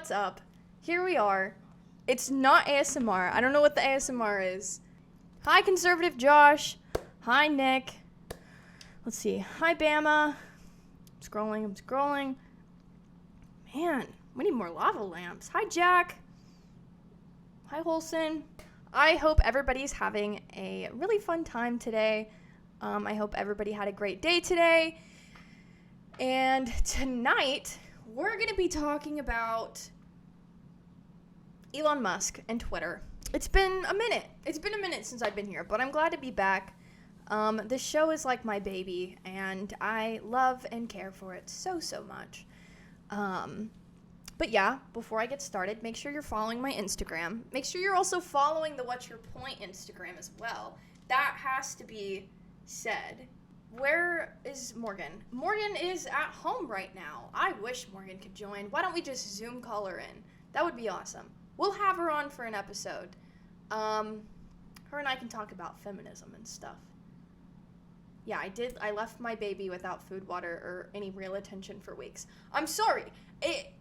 what's up? Here we are. It's not ASMR. I don't know what the ASMR is. Hi, Conservative Josh. Hi, Nick. Let's see. Hi, Bama. I'm scrolling. Man, we need more lava lamps. Hi, Jack. Hi, Holson. I hope everybody's having a really fun time today. I hope everybody had a great day today. And tonight, we're going to be talking about Elon Musk and Twitter. It's been a minute. It's been a minute since I've been here, but I'm glad to be back. This show is like my baby, and I love and care for it so much. But yeah, before I get started, make sure you're following my Instagram. Make sure you're also following the What's Your Point Instagram as well. That has to be said. Where is Morgan? Morgan is at home right now. I wish Morgan could join. Why don't we just Zoom call her in? That would be awesome. We'll have her on for an episode. Her and I can talk about feminism and stuff. Yeah, I left my baby without food, water, or any real attention for weeks. I'm sorry.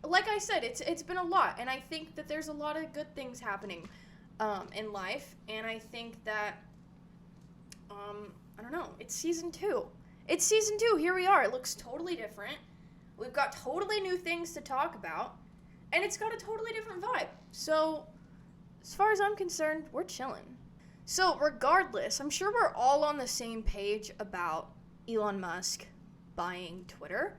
Like I said, it's been a lot, and I think that there's a lot of good things happening in life, and I think that, I don't know, it's season 2. It's season 2, here we are. It looks totally different. We've got totally new things to talk about, and it's got a totally different vibe. So, as far as I'm concerned, we're chilling. So, regardless, I'm sure we're all on the same page about Elon Musk buying Twitter.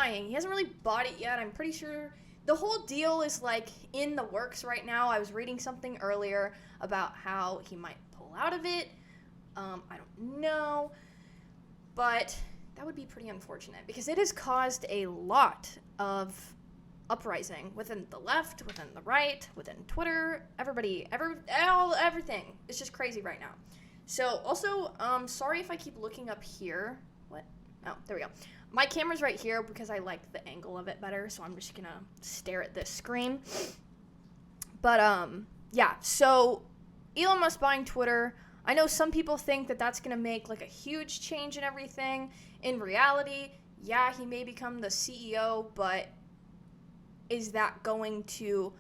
He hasn't really bought it yet. I'm pretty sure the whole deal is like in the works right now. I was reading something earlier about how he might pull out of it. I don't know, but that would be pretty unfortunate because it has caused a lot of uprising within the left, within the right, within Twitter, everything. It's just crazy right now. So also, sorry if I keep looking up here. What? Oh, there we go. My camera's right here because I like the angle of it better, so I'm just gonna stare at this screen. But, yeah, so Elon Musk buying Twitter. I know some people think that that's gonna make, like, a huge change in everything. In reality, yeah, he may become the CEO, but is that going to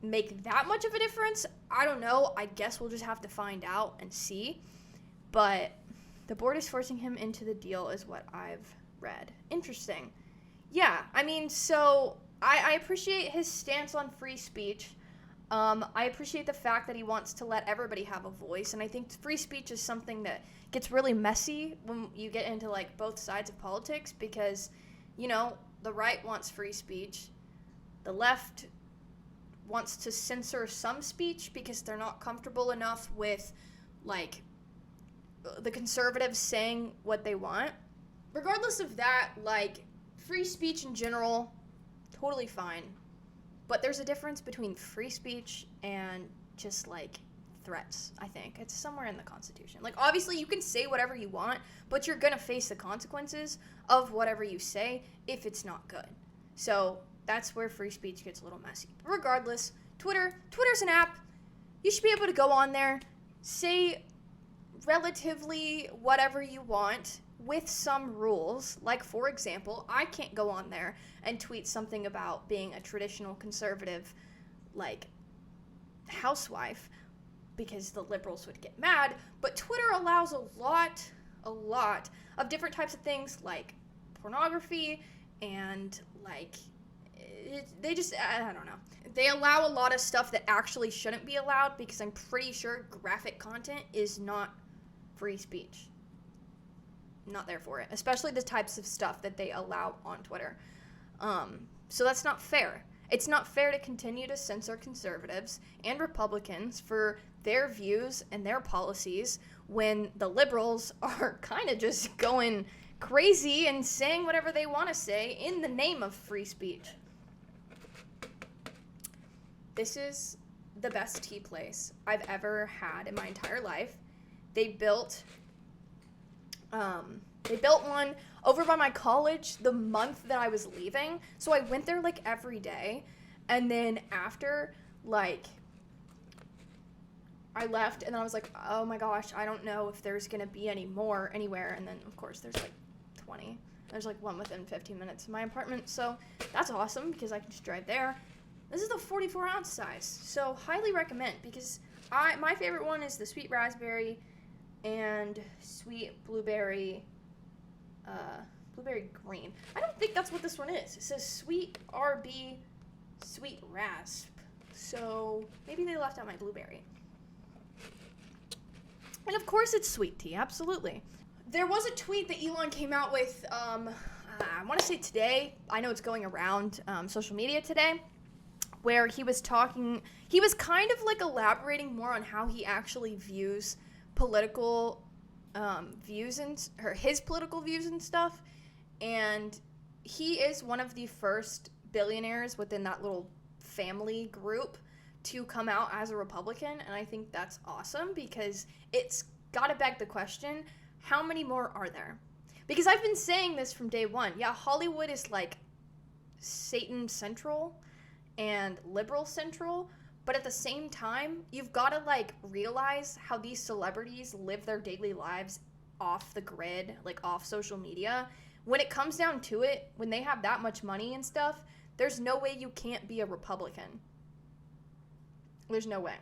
make that much of a difference? I don't know. I guess we'll just have to find out and see. But the board is forcing him into the deal is what I've read. Interesting. Yeah, I mean, so I appreciate his stance on free speech. I appreciate the fact that he wants to let everybody have a voice, and I think free speech is something that gets really messy when you get into, like, both sides of politics because, you know, the right wants free speech. The left wants to censor some speech because they're not comfortable enough with, like, the conservatives saying what they want. Regardless of that, like, free speech in general, totally fine. But there's a difference between free speech and just, like, threats, I think. It's somewhere in the Constitution. Like, obviously, you can say whatever you want, but you're gonna face the consequences of whatever you say if it's not good. So that's where free speech gets a little messy. But regardless, Twitter's an app. You should be able to go on there, say relatively whatever you want with some rules. Like, for example, I can't go on there and tweet something about being a traditional conservative, like, housewife because the liberals would get mad. But Twitter allows a lot of different types of things like pornography and, like, I don't know. They allow a lot of stuff that actually shouldn't be allowed because I'm pretty sure graphic content is not free speech. Not there for it, especially the types of stuff that they allow on Twitter. So that's not fair. It's not fair to continue to censor conservatives and Republicans for their views and their policies when the liberals are kind of just going crazy and saying whatever they want to say in the name of free speech. This is the best tea place I've ever had in my entire life. They built one over by my college the month that I was leaving. So I went there, like, every day. And then after, like, I left, and then I was like, oh my gosh, I don't know if there's going to be any more anywhere. And then, of course, there's, like, 20. There's, like, one within 15 minutes of my apartment. So that's awesome because I can just drive there. This is the 44-ounce size, so highly recommend, because my favorite one is the sweet raspberry and sweet blueberry, blueberry green. I don't think that's what this one is. It says sweet RB, sweet rasp. So maybe they left out my blueberry. And of course it's sweet tea, absolutely. There was a tweet that Elon came out with, I want to say today. I know it's going around social media today, where he was kind of like elaborating more on how he actually views political views or his political views and stuff. And he is one of the first billionaires within that little family group to come out as a Republican, and I think that's awesome, because it's got to beg the question, how many more are there? Because I've been saying this from day one. Yeah, Hollywood is like Satan Central and liberal central, but at the same time, you've got to like realize how these celebrities live their daily lives off the grid, like off social media. When it comes down to it, when they have that much money and stuff, there's no way you can't be a Republican. There's no way.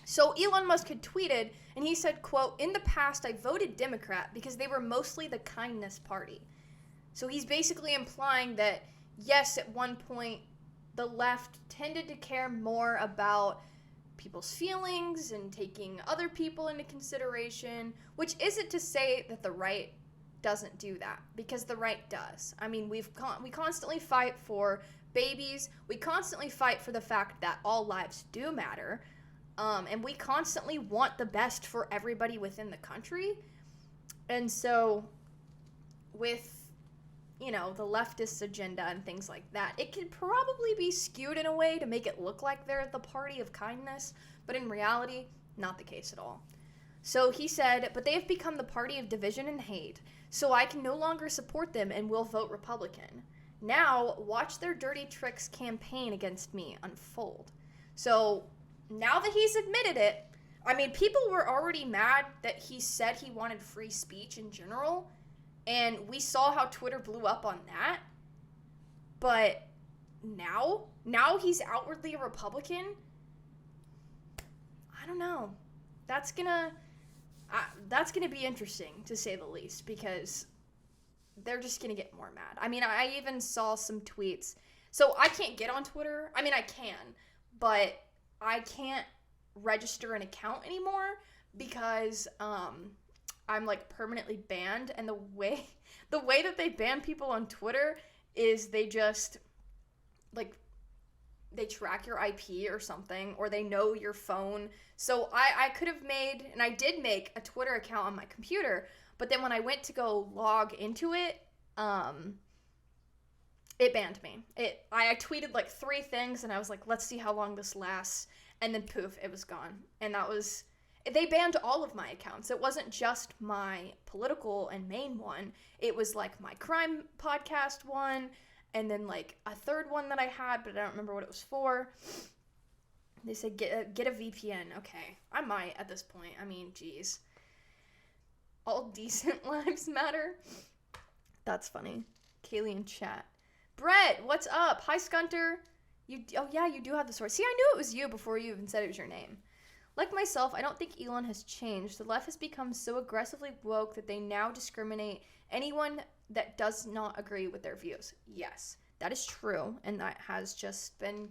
So Elon Musk had tweeted, and he said, quote, "In the past, I voted Democrat because they were mostly the kindness party." So he's basically implying that, yes, at one point, the left tended to care more about people's feelings and taking other people into consideration, which isn't to say that the right doesn't do that, because the right does. I mean, we constantly fight for babies. We constantly fight for the fact that all lives do matter. And we constantly want the best for everybody within the country. And so with, the leftist agenda and things like that, it could probably be skewed in a way to make it look like they're the party of kindness, but in reality, not the case at all. So he said, "But they have become the party of division and hate, so I can no longer support them and will vote Republican. Now, watch their dirty tricks campaign against me unfold." So now that he's admitted it, I mean, people were already mad that he said he wanted free speech in general, and we saw how Twitter blew up on that. But now he's outwardly a Republican. I don't know. That's gonna be interesting, to say the least, because they're just gonna get more mad. I mean, I even saw some tweets. So I can't get on Twitter. I mean, I can, but I can't register an account anymore because I'm like permanently banned. And the way that they ban people on Twitter is they just like they track your IP or something, or they know your phone. So I could have made, and I did make, a Twitter account on my computer, but then when I went to go log into it, it banned me. I tweeted like 3 things, and I was like, let's see how long this lasts, and then poof, it was gone. And they banned all of my accounts. It wasn't just my political and main one. It was like my crime podcast one, and then like a third one that I had, but I don't remember what it was for. They said, get a VPN. Okay, I might at this point. I mean, geez. All decent lives matter. That's funny. Kaylee in chat. Brett, what's up? Hi, Scunter. You do have the source. See, I knew it was you before you even said it was your name. Like myself, I don't think Elon has changed. The left has become so aggressively woke that they now discriminate anyone that does not agree with their views. Yes, that is true, and that has just been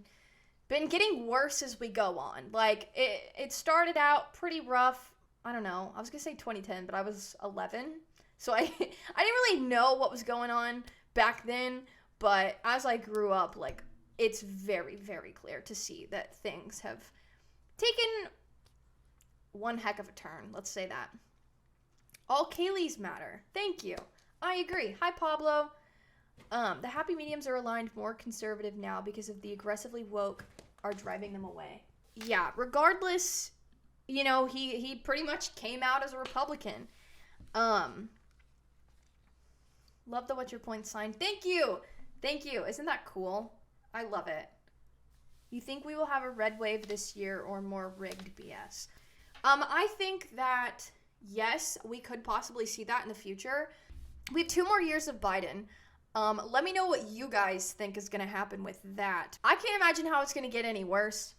getting worse as we go on. Like, it started out pretty rough. I don't know. I was going to say 2010, but I was 11. So I didn't really know what was going on back then. But as I grew up, like, it's very, very clear to see that things have taken one heck of a turn. Let's say that. All Kayleys matter. Thank you. I agree. Hi, Pablo. The happy mediums are aligned more conservative now because of the aggressively woke are driving them away. Yeah, regardless, he pretty much came out as a Republican. Love the What's Your Point sign. Thank you. Isn't that cool? I love it. You think we will have a red wave this year or more rigged BS? I think that, yes, we could possibly see that in the future. We have 2 more years of Biden. Let me know what you guys think is going to happen with that. I can't imagine how it's going to get any worse.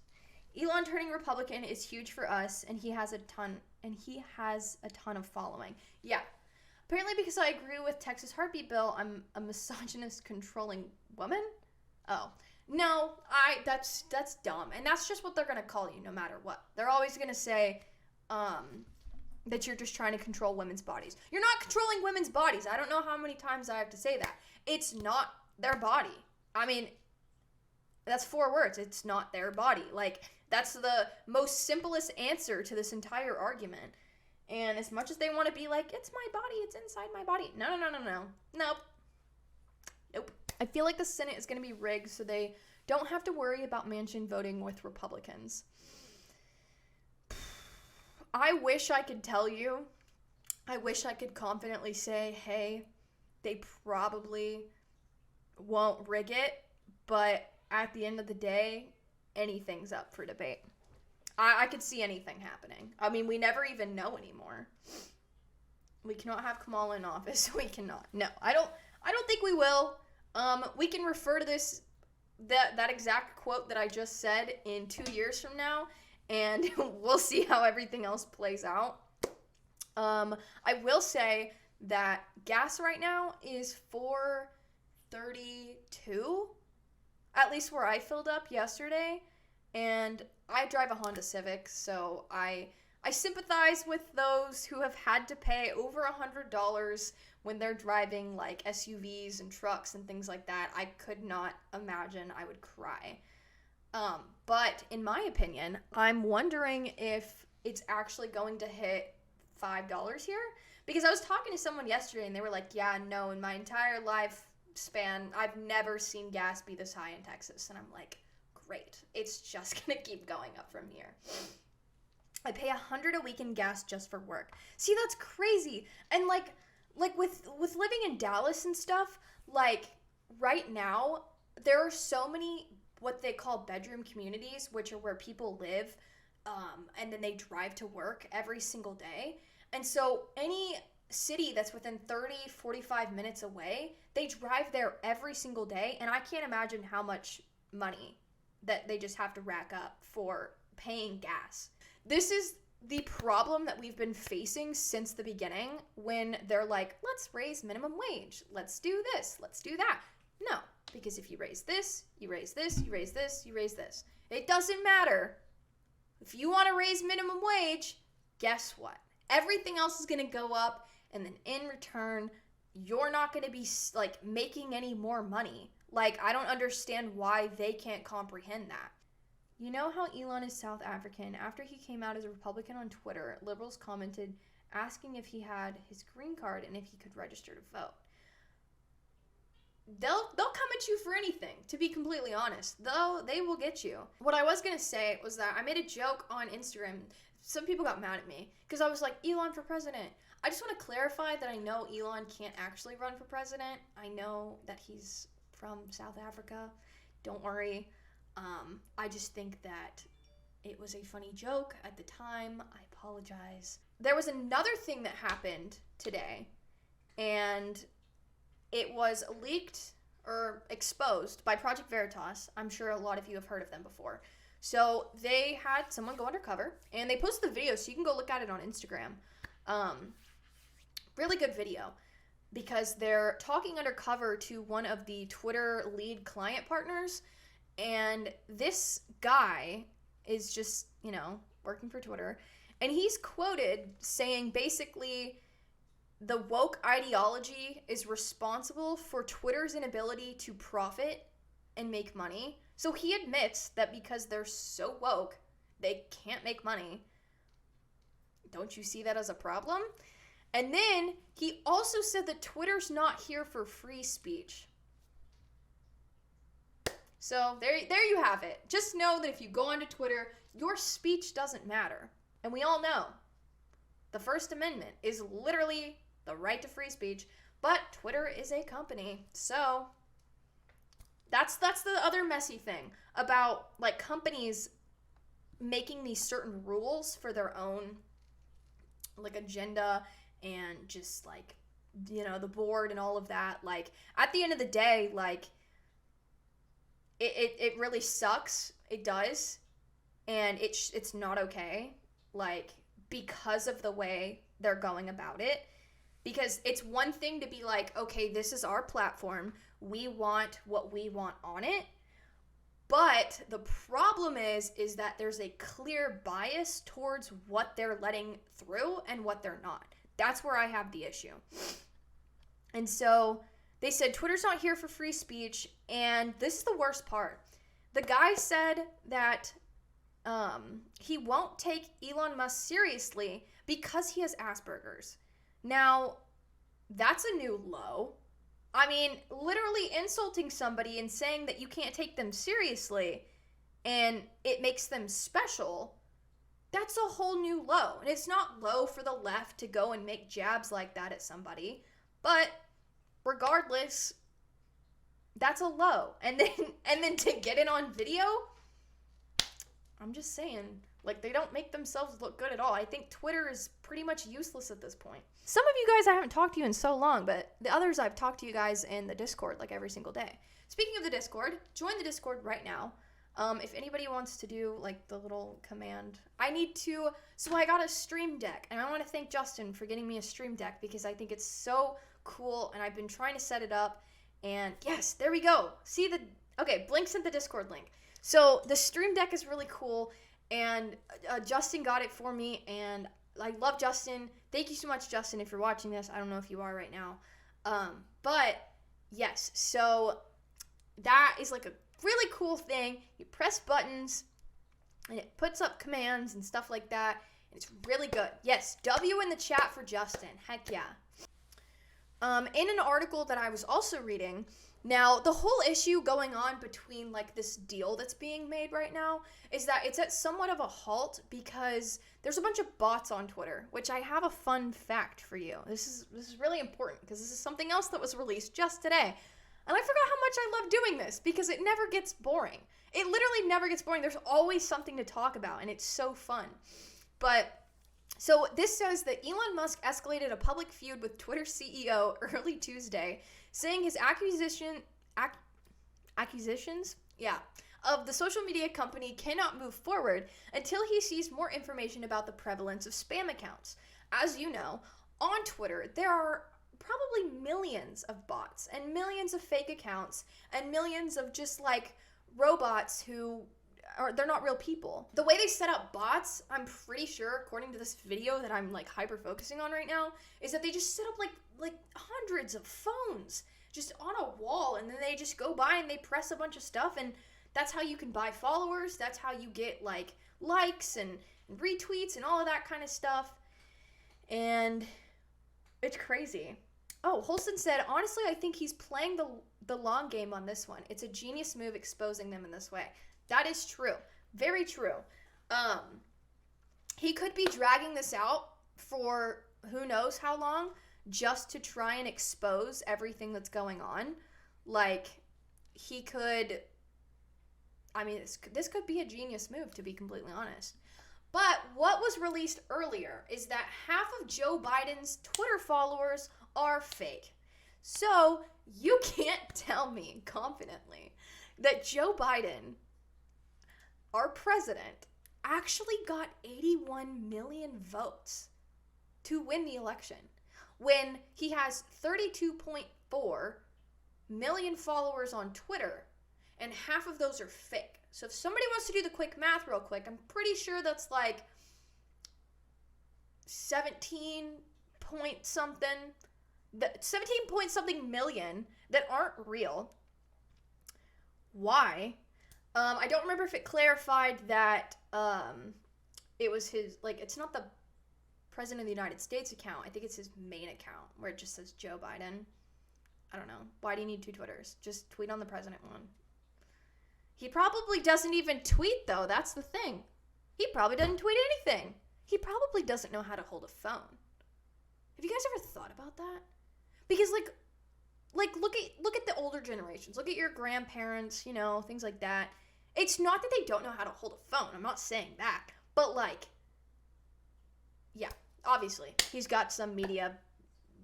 Elon turning Republican is huge for us, and he has a ton of following. Yeah. Apparently because I agree with Texas heartbeat bill, I'm a misogynist controlling woman? Oh. No, that's dumb. And that's just what they're going to call you no matter what. They're always going to say that you're just trying to control women's bodies. You're not controlling women's bodies. I don't know how many times I have to say that. It's not their body. I mean, that's 4 words. It's not their body. Like, that's the most simplest answer to this entire argument. And as much as they want to be like, it's my body, it's inside my body. No. Nope. I feel like the Senate is going to be rigged so they don't have to worry about Manchin voting with Republicans. I wish I could tell you. I wish I could confidently say, hey, they probably won't rig it, but at the end of the day, anything's up for debate. I could see anything happening. I mean, we never even know anymore. We cannot have Kamala in office. We cannot. No, I don't think we will. We can refer to that exact quote that I just said in 2 years from now, and we'll see how everything else plays out. I will say that gas right now is $4.32, at least where I filled up yesterday, and I drive a Honda Civic, so I sympathize with those who have had to pay over $100 when they're driving like SUVs and trucks and things like that. I could not imagine. I would cry. But in my opinion, I'm wondering if it's actually going to hit $5 here. Because I was talking to someone yesterday and they were like, yeah, no, in my entire lifespan, I've never seen gas be this high in Texas. And I'm like, great. It's just going to keep going up from here. I pay $100 a week in gas just for work. See, that's crazy. And like with living in Dallas and stuff, like right now, there are so many what they call bedroom communities, which are where people live, and then they drive to work every single day. And so any city that's within 30, 45 minutes away, they drive there every single day. And I can't imagine how much money that they just have to rack up for paying gas. This is the problem that we've been facing since the beginning when they're like, let's raise minimum wage. Let's do this. Let's do that. No, because if you raise this, you raise this, you raise this, you raise this. It doesn't matter. If you want to raise minimum wage, guess what? Everything else is going to go up, and then in return, you're not going to be like making any more money. Like, I don't understand why they can't comprehend that. You know how Elon is South African? After he came out as a Republican on Twitter, liberals commented asking if he had his green card and if he could register to vote. They'll come at you for anything, to be completely honest. Though they will get you. What I was going to say was that I made a joke on Instagram. Some people got mad at me because I was like, Elon for president. I just want to clarify that I know Elon can't actually run for president. I know that he's from South Africa. Don't worry. I just think that it was a funny joke at the time. I apologize. There was another thing that happened today, and it was leaked or exposed by Project Veritas. I'm sure a lot of you have heard of them before. So they had someone go undercover, and they posted the video, so you can go look at it on Instagram. Really good video, because they're talking undercover to one of the Twitter lead client partners, and this guy is just, working for Twitter, and he's quoted saying basically the woke ideology is responsible for Twitter's inability to profit and make money. So he admits that because they're so woke, they can't make money. Don't you see that as a problem? And then he also said that Twitter's not here for free speech. So there you have it. Just know that if you go onto Twitter, your speech doesn't matter. And we all know the First Amendment is literally the right to free speech, but Twitter is a company. So that's the other messy thing about like companies making these certain rules for their own like agenda and just like the board and all of that. Like, at the end of the day, like, it really sucks. It does. And it's not okay, like, because of the way they're going about it. Because it's one thing to be like, okay, this is our platform. We want what we want on it. But the problem is that there's a clear bias towards what they're letting through and what they're not. That's where I have the issue. And so they said Twitter's not here for free speech, and this is the worst part. The guy said that he won't take Elon Musk seriously because he has Asperger's. Now, that's a new low. I mean, literally insulting somebody and saying that you can't take them seriously and it makes them special, that's a whole new low. And it's not low for the left to go and make jabs like that at somebody, but regardless, that's a low. And then to get it on video, I'm just saying, like, they don't make themselves look good at all. I think Twitter is pretty much useless at this point. Some of you guys I haven't talked to you in so long, but the others I've talked to you guys in the Discord like every single day. Speaking of the Discord, join the Discord right now. If anybody wants to do like the little command, so I got a stream deck, and I want to thank Justin for getting me a stream deck because I think it's so cool, and I've been trying to set it up, and yes, there we go. Okay, Blink sent the Discord link. So the stream deck is really cool, and Justin got it for me, and I love Justin. Thank you so much, Justin, if you're watching this. I don't know if you are right now. But yes, so that is like a really cool thing. You press buttons, and it puts up commands and stuff like that. And it's really good. Yes, W in the chat for Justin. Heck yeah. In an article that I was also reading, now, the whole issue going on between, like, this deal that's being made right now is that it's at somewhat of a halt because there's a bunch of bots on Twitter, which I have a fun fact for you. This is really important because this is something else that was released just today. And I forgot how much I love doing this because it never gets boring. It literally never gets boring. There's always something to talk about, and it's so fun. But so this says that Elon Musk escalated a public feud with Twitter CEO early Tuesday, saying his acquisitions of the social media company cannot move forward until he sees more information about the prevalence of spam accounts. As you know, on Twitter, there are probably millions of bots and millions of fake accounts and millions of just like robots they're not real people. The way they set up bots, I'm pretty sure, according to this video that I'm like hyper focusing on right now, is that they just set up like hundreds of phones just on a wall, and then they just go by and they press a bunch of stuff, and that's how you can buy followers. That's how you get like likes and retweets and all of that kind of stuff. And it's crazy. Oh, Holston said, honestly, I think he's playing the long game on this one. It's a genius move exposing them in this way. That is true. Very true. He could be dragging this out for who knows how long just to try and expose everything that's going on. Like, he could... I mean, this could be a genius move, to be completely honest. But what was released earlier is that half of Joe Biden's Twitter followers are fake. So, you can't tell me confidently that Joe Biden, our president, actually got 81 million votes to win the election when he has 32.4 million followers on Twitter, and half of those are fake. So if somebody wants to do the quick math real quick, I'm pretty sure that's like 17 point something million that aren't real. Why? I don't remember if it clarified that it was his, like, it's not the President of the United States account. I think it's his main account where it just says Joe Biden. I don't know. Why do you need two Twitters? Just tweet on the president one. He probably doesn't even tweet, though. That's the thing. He probably doesn't tweet anything. He probably doesn't know how to hold a phone. Have you guys ever thought about that? Because, like look at the older generations. Look at your grandparents, you know, things like that. It's not that they don't know how to hold a phone. I'm not saying that. But, like, yeah, obviously, he's got some media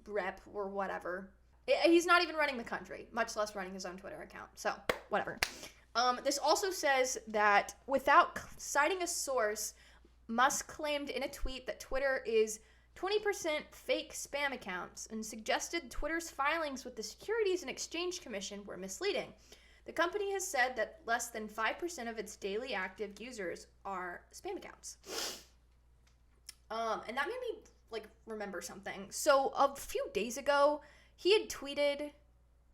rep or whatever. He's not even running the country, much less running his own Twitter account. So, whatever. This also says that without citing a source, Musk claimed in a tweet that Twitter is 20% fake spam accounts and suggested Twitter's filings with the Securities and Exchange Commission were misleading. The company has said that less than 5% of its daily active users are spam accounts. And that made me remember something. So a few days ago, he had tweeted,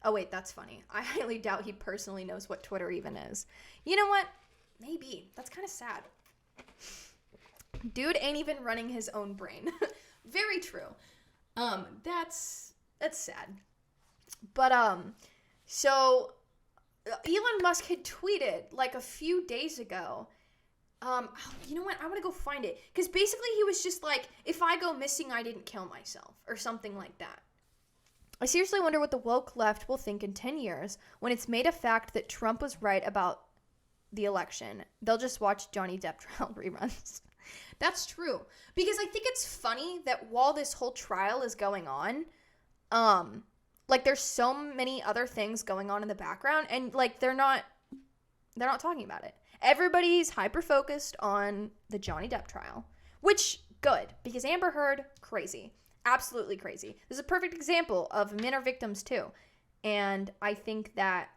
oh wait, that's funny. I highly doubt he personally knows what Twitter even is. You know what? Maybe. That's kind of sad. Dude ain't even running his own brain. Very true. That's sad. But so Elon Musk had tweeted a few days ago. You know what? I want to go find it, because basically he was just like, if I go missing, I didn't kill myself, or something like that. I seriously wonder what the woke left will think in 10 years when it's made a fact that Trump was right about the election. They'll just watch Johnny Depp trial reruns. That's true. Because I think it's funny that while this whole trial is going on, there's so many other things going on in the background, and they're not talking about it. Everybody's hyper-focused on the Johnny Depp trial, which, good, because Amber Heard, crazy. Absolutely crazy. This is a perfect example of men are victims too. And I think that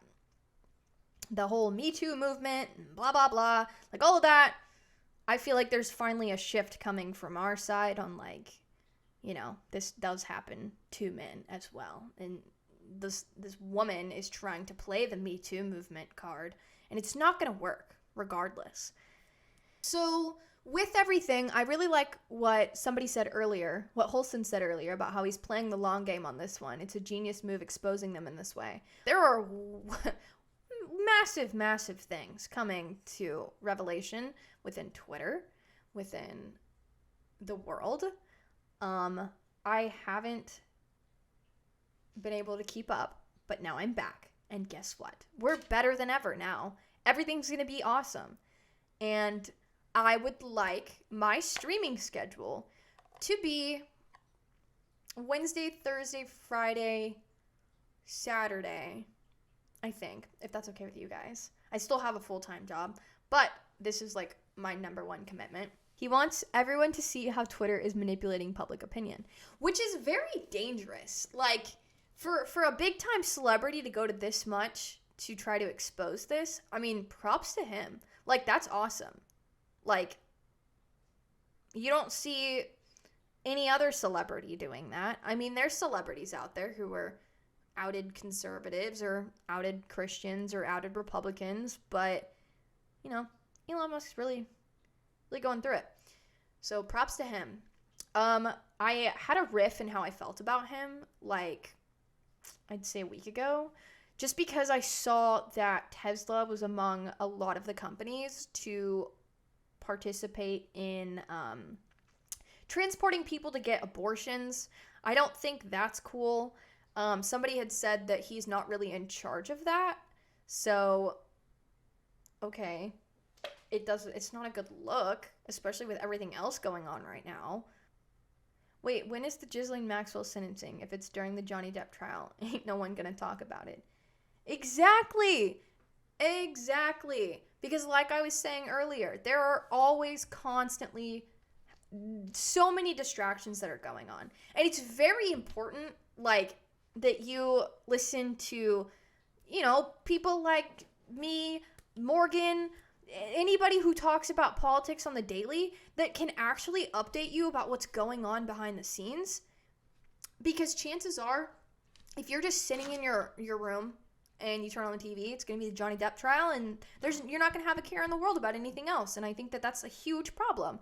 the whole Me Too movement, blah, blah, blah, all of that, I feel like there's finally a shift coming from our side on this does happen to men as well. And this woman is trying to play the Me Too movement card, and it's not going to work regardless. So with everything, I really like what somebody said earlier, what Holson said earlier about how he's playing the long game on this one. It's a genius move exposing them in this way. There are massive, massive things coming to revelation within Twitter, within the world. I haven't been able to keep up, but now I'm back. And guess what? We're better than ever now. Everything's going to be awesome. And I would like my streaming schedule to be Wednesday, Thursday, Friday, Saturday, I think, if that's okay with you guys. I still have a full-time job, but this is my number one commitment. He wants everyone to see how Twitter is manipulating public opinion, which is very dangerous. For a big-time celebrity to go to this much to try to expose this, I mean, props to him. That's awesome. You don't see any other celebrity doing that. I mean, there's celebrities out there who are outed conservatives or outed Christians or outed Republicans, but, Elon Musk's really going through it. So props to him. I had a riff in how I felt about him, I'd say a week ago, just because I saw that Tesla was among a lot of the companies to participate in transporting people to get abortions. I don't think that's cool. Somebody had said that he's not really in charge of that. So, okay. It's not a good look, especially with everything else going on right now. Wait, when is the Ghislaine Maxwell sentencing? If it's during the Johnny Depp trial, ain't no one gonna talk about it. Exactly. Because like I was saying earlier, there are always constantly so many distractions that are going on. And it's very important, that you listen to, people like me, Morgan, anybody who talks about politics on the daily that can actually update you about what's going on behind the scenes. Because chances are, if you're just sitting in your room and you turn on the TV, it's going to be the Johnny Depp trial, and you're not going to have a care in the world about anything else. And I think that that's a huge problem.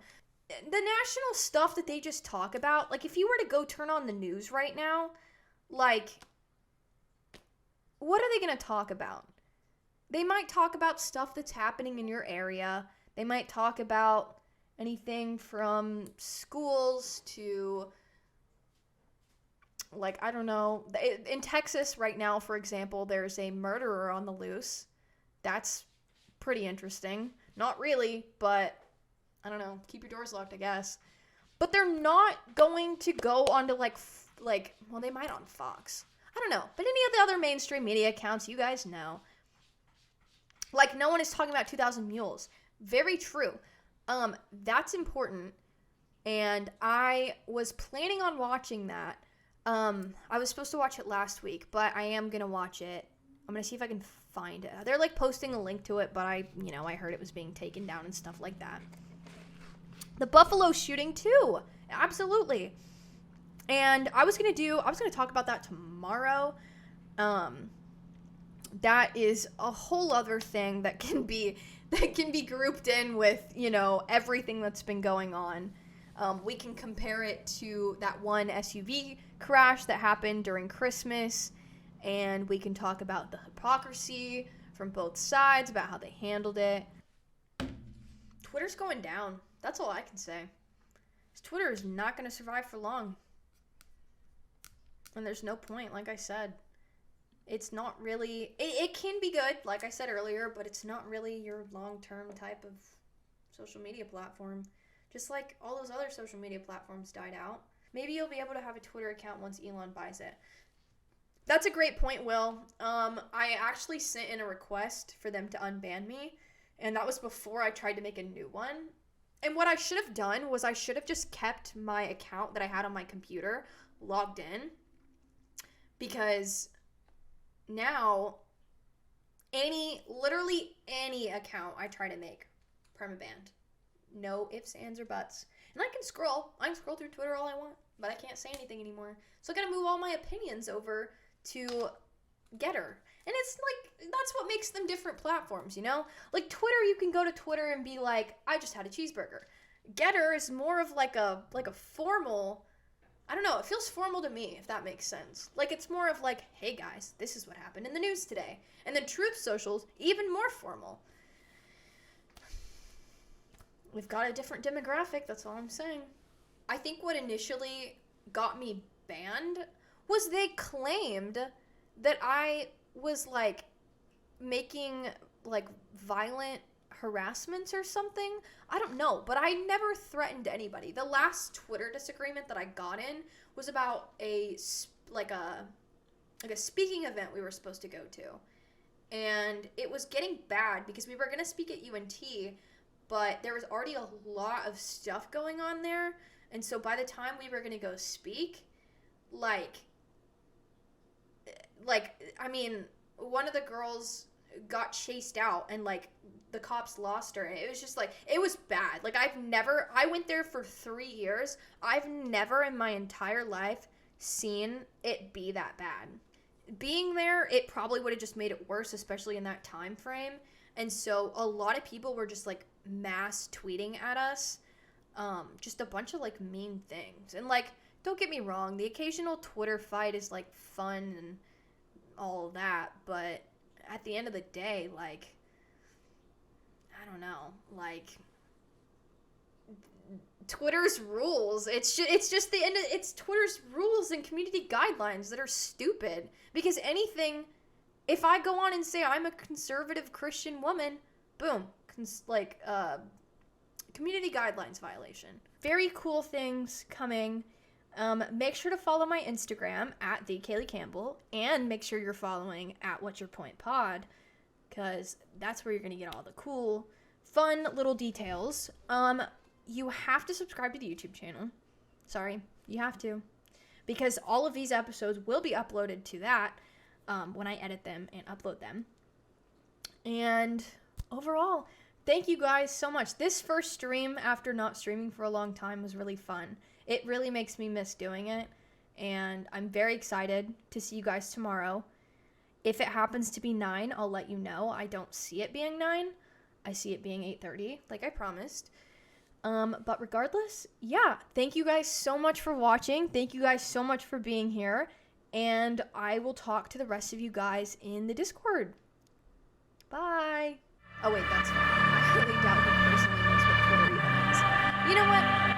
The national stuff that they just talk about, if you were to go turn on the news right now, what are they going to talk about? They might talk about stuff that's happening in your area. They might talk about anything from schools to, I don't know. In Texas right now, for example, there's a murderer on the loose. That's pretty interesting. Not really, but I don't know. Keep your doors locked, I guess. But they're not going to go onto, like, well, they might on Fox. I don't know. But any of the other mainstream media accounts, you guys know. Like, no one is talking about 2,000 Mules. Very true. That's important. And I was planning on watching that. I was supposed to watch it last week, but I am going to watch it. I'm going to see if I can find it. They're, like, posting a link to it, but I heard it was being taken down and stuff like that. The Buffalo shooting, too. Absolutely. And I was going to talk about that tomorrow. That is a whole other thing that can be grouped in with, everything that's been going on. We can compare it to that one SUV crash that happened during Christmas, and we can talk about the hypocrisy from both sides, about how they handled it. Twitter's going down. That's all I can say. Twitter is not going to survive for long. And there's no point, like I said. It's not really... It can be good, like I said earlier, but it's not really your long-term type of social media platform. Just like all those other social media platforms died out. Maybe you'll be able to have a Twitter account once Elon buys it. That's a great point, Will. I actually sent in a request for them to unban me, and that was before I tried to make a new one. And what I should have done was I should have just kept my account that I had on my computer logged in, because now literally any account I try to make, permabanned. No ifs, ands, or buts. And I can scroll through Twitter all I want, but I can't say anything anymore. So I gotta move all my opinions over to Getter. And it's like, that's what makes them different platforms, Like Twitter, you can go to Twitter and be like, I just had a cheeseburger. Getter is more of like a formal, I don't know, it feels formal to me, if that makes sense. Like, it's more of like, hey guys, this is what happened in the news today. And then Truth Social's even more formal. We've got a different demographic, that's all I'm saying. I think what initially got me banned was they claimed that I was, like, making, like, violent harassments or something. I don't know, but I never threatened anybody. The last Twitter disagreement that I got in was about a speaking event we were supposed to go to. And it was getting bad because we were going to speak at UNT, but there was already a lot of stuff going on there. And so by the time we were going to go speak, one of the girls got chased out and, the cops lost her. And it was just, it was bad. I went there for 3 years. I've never in my entire life seen it be that bad. Being there, it probably would have just made it worse, especially in that time frame. And so a lot of people were just, mass tweeting at us. Just a bunch of, mean things. And, don't get me wrong, the occasional Twitter fight is, fun and all of that. But at the end of the day, I don't know, Twitter's rules. It's just the end of it's Twitter's rules and community guidelines that are stupid. Because anything, if I go on and say I'm a conservative Christian woman, boom, community guidelines violation. Very cool things coming. Make sure to follow my Instagram at @TheKayleeCampbell, and make sure you're following at What's Your Point Pod, because that's where you're gonna get all the cool, fun little details. You have to subscribe to the YouTube channel. Sorry, you have to, because all of these episodes will be uploaded to that when I edit them and upload them. And overall, thank you guys so much. This first stream after not streaming for a long time was really fun. It really makes me miss doing it, and I'm very excited to see you guys tomorrow. If it happens to be 9, I'll let you know. I don't see it being 9. I see it being 8:30, like I promised. But regardless, yeah, thank you guys so much for watching. Thank you guys so much for being here, and I will talk to the rest of you guys in the Discord. Bye. Oh wait, that's fine. I really doubt he personally knows what Twitter even is. You know what?